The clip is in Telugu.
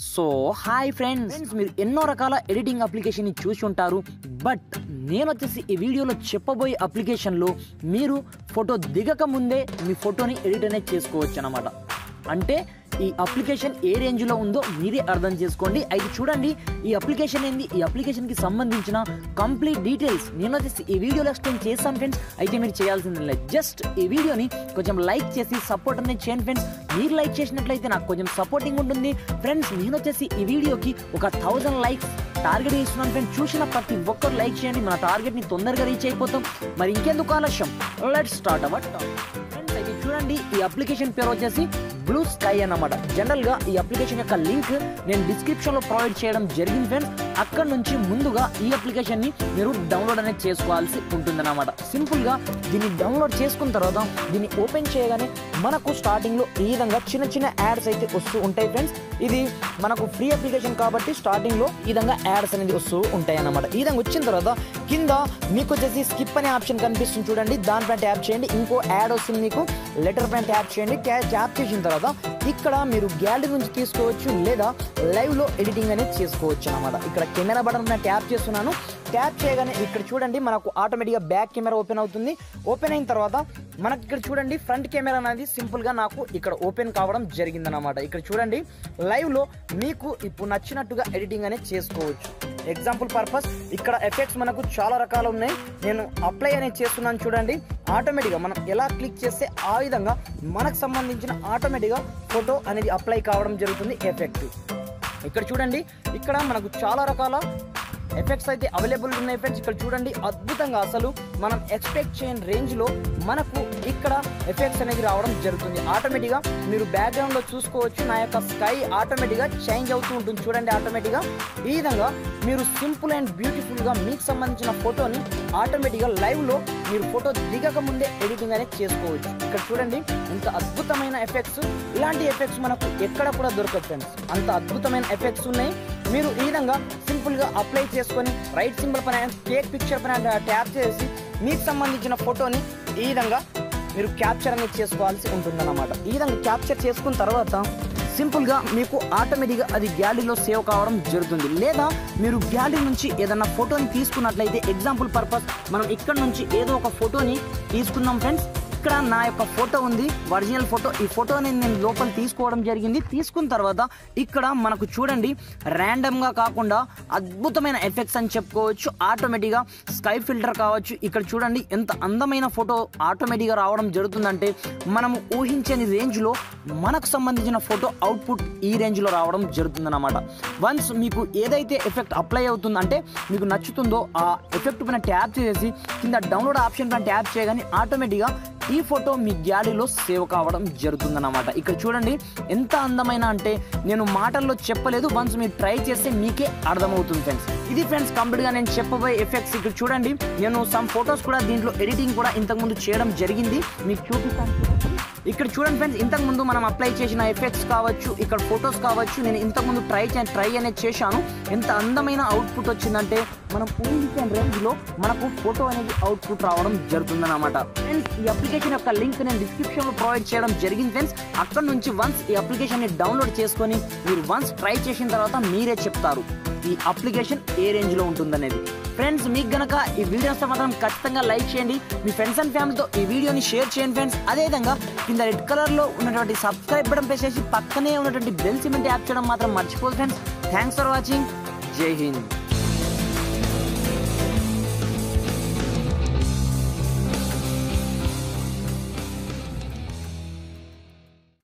సో హాయ్ ఫ్రెండ్స్, మీరు ఎన్నో రకాల ఎడిటింగ్ అప్లికేషన్ చూసి ఉంటారు. బట్ నేను వచ్చేసి ఈ వీడియోలో చెప్పబోయే అప్లికేషన్లో మీరు ఫోటో దిగక ముందే మీ ఫోటోని ఎడిట్ అనేది చేసుకోవచ్చు అన్నమాట. అంటే ఈ అప్లికేషన్ ఏ రేంజ్లో ఉందో మీరే అర్థం చేసుకోండి. అయితే చూడండి, ఈ అప్లికేషన్ ఏంది, ఈ అప్లికేషన్కి సంబంధించిన కంప్లీట్ డీటెయిల్స్ నేను వచ్చేసి ఈ వీడియోలో ఎక్స్ప్లెయిన్ చేస్తాను ఫ్రెండ్స్. అయితే మీరు చేయాల్సింది లేదు, జస్ట్ ఈ వీడియోని కొంచెం లైక్ చేసి సపోర్ట్ అనేది చేయండి ఫ్రెండ్స్. మీరు లైక్ చేసినట్లయితే నాకు కొంచెం సపోర్టింగ్ ఉంటుంది ఫ్రెండ్స్. నేను వచ్చేసి ఈ వీడియోకి ఒక 1000 లైక్స్ టార్గెట్ ఇస్తున్నాను ఫ్రెండ్స్. చూసిన ప్రతి ఒక్కరు లైక్ చేయండి, మన టార్గెట్ని తొందరగా రీచ్ అయిపోతాం. మరి ఇంకెందుకు ఆలస్యం, let's start our topic. Friends అయితే చూడండి, ఈ అప్లికేషన్ పేరు వచ్చేసి బ్లూ స్కై అన్నమాట. జనరల్గా ఈ అప్లికేషన్ యొక్క లింక్ నేను డిస్క్రిప్షన్లో ప్రొవైడ్ చేయడం జరిగింది ఫ్రెండ్స్. అక్కడ నుంచి ముందుగా ఈ అప్లికేషన్ని మీరు డౌన్లోడ్ అనేది చేసుకోవాల్సి ఉంటుందన్నమాట. సింపుల్గా దీన్ని డౌన్లోడ్ చేసుకున్న తర్వాత దీన్ని ఓపెన్ చేయగానే మనకు స్టార్టింగ్లో ఈ విధంగా చిన్న చిన్న యాడ్స్ అయితే వస్తూ ఉంటాయి ఫ్రెండ్స్. ఇది మనకు ఫ్రీ అప్లికేషన్ కాబట్టి స్టార్టింగ్లో ఈ విధంగా యాడ్స్ అనేది వస్తూ ఉంటాయి అన్నమాట. ఈ విధంగా వచ్చిన తర్వాత కింద మీకు వచ్చేసి స్కిప్ అనే ఆప్షన్ కనిపిస్తుంది చూడండి, దానిపైన ట్యాప్ చేయండి. ఇంకో యాడ్ వస్తుంది, మీకు లెటర్ పైన ట్యాప్ చేయండి. ట్యాప్ చేసిన తర్వాత ఇక్కడ మీరు గ్యాలరీ నుంచి తీసుకోవచ్చు లేదా లైవ్లో ఎడిటింగ్ అనేది చేసుకోవచ్చు అన్నమాట. ఇక్కడ కెమెరా బటన్ పైన ట్యాప్ చేస్తున్నాను. ట్యాప్ చేయగానే ఇక్కడ చూడండి మనకు ఆటోమేటిక్గా బ్యాక్ కెమెరా ఓపెన్ అవుతుంది. ఓపెన్ అయిన తర్వాత మనకి ఇక్కడ చూడండి ఫ్రంట్ కెమెరా అనేది సింపుల్గా నాకు ఇక్కడ ఓపెన్ కావడం జరిగిందనమాట. ఇక్కడ చూడండి లైవ్లో మీకు ఇప్పుడు నచ్చినట్టుగా ఎడిటింగ్ అనేది చేసుకోవచ్చు. ఎగ్జాంపుల్ పర్పస్ ఇక్కడ ఎఫెక్ట్స్ మనకు చాలా రకాలు ఉన్నాయి. నేను అప్లై అనేది చేస్తున్నాను చూడండి. ఆటోమేటిక్గా మనం ఎలా క్లిక్ చేస్తే ఆ విధంగా మనకు సంబంధించిన ఆటోమేటిక్గా ఫోటో అనేది అప్లై కావడం జరుగుతుంది ఎఫెక్ట్. ఇక్కడ చూడండి, ఇక్కడ మనకు చాలా రకాల ఎఫెక్ట్స్ అయితే అవైలబుల్ ఉన్నాయి ఫ్రెండ్స్. ఇక్కడ చూడండి అద్భుతంగా అసలు మనం ఎక్స్పెక్ట్ చేయని రేంజ్లో మనకు ఇక్కడ ఎఫెక్ట్స్ అనేది రావడం జరుగుతుంది. ఆటోమేటిక్గా మీరు బ్యాక్గ్రౌండ్లో చూసుకోవచ్చు, నా యొక్క స్కై ఆటోమేటిక్గా చేంజ్ అవుతూ ఉంటుంది చూడండి. ఆటోమేటిక్గా ఈ విధంగా మీరు సింపుల్ అండ్ బ్యూటిఫుల్గా మీకు సంబంధించిన ఫోటోని ఆటోమేటిక్గా లైవ్లో మీరు ఫోటో దిగక ముందే ఎడిటింగ్ అనేది చేసుకోవచ్చు. ఇక్కడ చూడండి ఇంత అద్భుతమైన ఎఫెక్ట్స్, ఇలాంటి ఎఫెక్ట్స్ మనకు ఎక్కడ కూడా దొరకదు ఫ్రెండ్స్. అంత అద్భుతమైన ఎఫెక్ట్స్ ఉన్నాయి. మీరు ఈ విధంగా సింపుల్గా అప్లై చేసుకొని రైట్ సింబల్ పైన టేక్ పిక్చర్ పైన ట్యాప్ చేసి మీకు సంబంధించిన ఫోటోని ఈ విధంగా మీరు క్యాప్చర్ అనేది చేసుకోవాల్సి ఉంటుందన్నమాట. ఈ విధంగా క్యాప్చర్ చేసుకున్న తర్వాత సింపుల్గా మీకు ఆటోమేటిక్గా అది గ్యాలరీలో సేవ్ కావడం జరుగుతుంది. లేదా మీరు గ్యాలరీ నుంచి ఏదన్నా ఫోటోని తీసుకున్నట్లయితే ఎగ్జాంపుల్ పర్పస్ మనం ఇక్కడ నుంచి ఏదో ఒక ఫోటోని తీసుకుందాం ఫ్రెండ్స్. ఇక్కడ నా యొక్క ఫోటో ఉంది, ఒరిజినల్ ఫోటో. ఈ ఫోటోని నేను లోపల తీసుకోవడం జరిగింది. తీసుకున్న తర్వాత ఇక్కడ మనకు చూడండి ర్యాండమ్గా కాకుండా అద్భుతమైన ఎఫెక్ట్స్ అని చెప్పుకోవచ్చు. ఆటోమేటిక్గా స్కై ఫిల్టర్ కావచ్చు. ఇక్కడ చూడండి ఎంత అందమైన ఫోటో ఆటోమేటిక్గా రావడం జరుగుతుందంటే మనము ఊహించని రేంజ్లో మనకు సంబంధించిన ఫోటో అవుట్పుట్ ఈ రేంజ్లో రావడం జరుగుతుందన్నమాట. వన్స్ మీకు ఏదైతే ఎఫెక్ట్ అప్లై అవుతుందంటే మీకు నచ్చుతుందో ఆ ఎఫెక్ట్ పైన ట్యాప్ చేసి కింద డౌన్లోడ్ ఆప్షన్ పైన ట్యాప్ చేయగానే ఆటోమేటిక్గా ఈ ఫోటో మీ గ్యాలరీలో సేవ్ కావడం జరుగుతుందన్నమాట. ఇక్కడ చూడండి ఎంత అందమైన అంటే నేను మాటల్లో చెప్పలేదు, వన్స్ మీరు ట్రై చేస్తే మీకే అర్థమవుతుంది ఫ్రెండ్స్. ఇది ఫ్రెండ్స్ కంప్లీట్గా నేను చెప్పబోయే ఎఫెక్ట్స్. ఇక్కడ చూడండి నేను సమ్ ఫొటోస్ కూడా దీంట్లో ఎడిటింగ్ కూడా ఇంతకుముందు చేయడం జరిగింది, మీకు చూపిస్తాను. ఇక్కడ చూడండి ఫ్రెండ్స్, ఇంతకుముందు మనం అప్లై చేసిన ఎఫెక్ట్స్ కావచ్చు, ఇక్కడ ఫొటోస్ కావచ్చు, నేను ఇంతకుముందు ట్రై అనేది చేశాను. ఎంత అందమైన అవుట్పుట్ వచ్చిందంటే మనం ఊహించిన రేంజ్లో మనకు ఫోటో అనేది అవుట్పుట్ రావడం జరుగుతుందన్నమాట. ఫ్రెండ్స్ ఈ అప్లికేషన్ యొక్క లింక్ నేను డిస్క్రిప్షన్లో ప్రొవైడ్ చేయడం జరిగింది ఫ్రెండ్స్. అక్కడ నుంచి వన్స్ ఈ అప్లికేషన్ని డౌన్లోడ్ చేసుకొని మీరు వన్స్ ట్రై చేసిన తర్వాత మీరే చెప్తారు ఈ అప్లికేషన్ ఏ రేంజ్లో ఉంటుందనేది. ఫ్రెండ్స్ మీకు గనక ఈ వీడియోస్ మాత్రం ఖచ్చితంగా లైక్ చేయండి, మీ ఫ్రెండ్స్ అండ్ ఫ్యామిలీతో ఈ వీడియోని షేర్ చేయండి ఫ్రెండ్స్. అదేవిధంగా కింద రెడ్ కలర్లో ఉన్నటువంటి సబ్స్క్రైబ్ బటన్ ప్రెస్ చేసి పక్కనే ఉన్నటువంటి బెల్ సింబల్ ట్యాప్ చేయడం మాత్రం మర్చిపోదు ఫ్రెండ్స్. Thanks for watching. జై హింద్.